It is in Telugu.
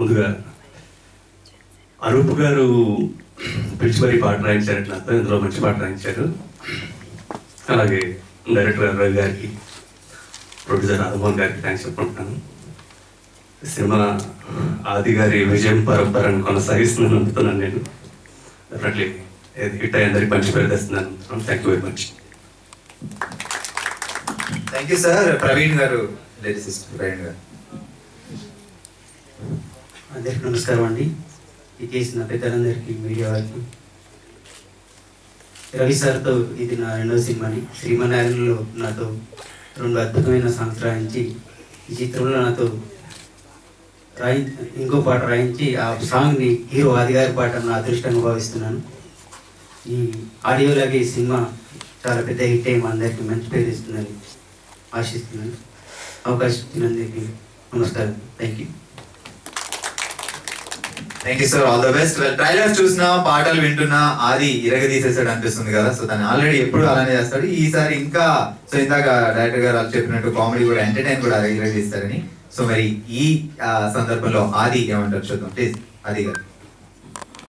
ముందుగా అనూప్ గారు పిలిచి మరీ పాట రాయించారు నాతో, ఇందులో మంచి పాట రాయించారు. అలాగే డైరెక్టర్ రవి గారికి, ప్రొడ్యూసర్ రాధమోహన్ గారికి థ్యాంక్స్ చెప్పుకుంటున్నాను. సినిమా ఆది గారి విజయం పరంపరను కొనసాగిస్తున్నాను నమ్ముతున్నాను. నేను డెఫినెట్లీ హిట్ అయ్యి అందరికి మంచి పేరు తెస్తున్నాను. Thank you very much. Thank you sir. Praveen garu, Praveen గారు. అందరికి నమస్కారం అండి. ఇది చేసిన పెద్దలందరికీ, మీడియా వాళ్ళకి. రవి సార్తో ఇది నా రెండవ సినిమాని. శ్రీమన్నారాయణలో నాతో 2 అద్భుతమైన సాంగ్స్ రాయించి, ఈ చిత్రంలో నాతో ఇంకో పాట రాయించి ఆ సాంగ్ని హీరో ఆదిగారి పాట నా అదృష్టంగా భావిస్తున్నాను. ఈ ఆడియోలాగే ఈ సినిమా చాలా పెద్ద హిట్ అయ్యి మా అందరికీ మంచి పేరు ఇస్తుందని ఆశిస్తున్నాను. అవకాశం ఇచ్చినందుకు నమస్కారం. Thank you. Thank you sir. All the best. Trailer చూసినా, పాటలు వింటున్నా ఆది ఇరగదీసేసాడు అనిపిస్తుంది కదా. సో దాన్ని ఆల్రెడీ ఎప్పుడు అలానే చేస్తాడు. ఈసారి ఇంకా సో ఇందాక డైరెక్టర్ గారు వాళ్ళు చెప్పినట్టు కామెడీ కూడా, ఎంటర్టైన్ కూడా ఇరగదీస్తారని. సో మరి ఈ సందర్భంలో ఆది ఏమంటారు చూద్దాం ప్లీజ్. ఆది గారు.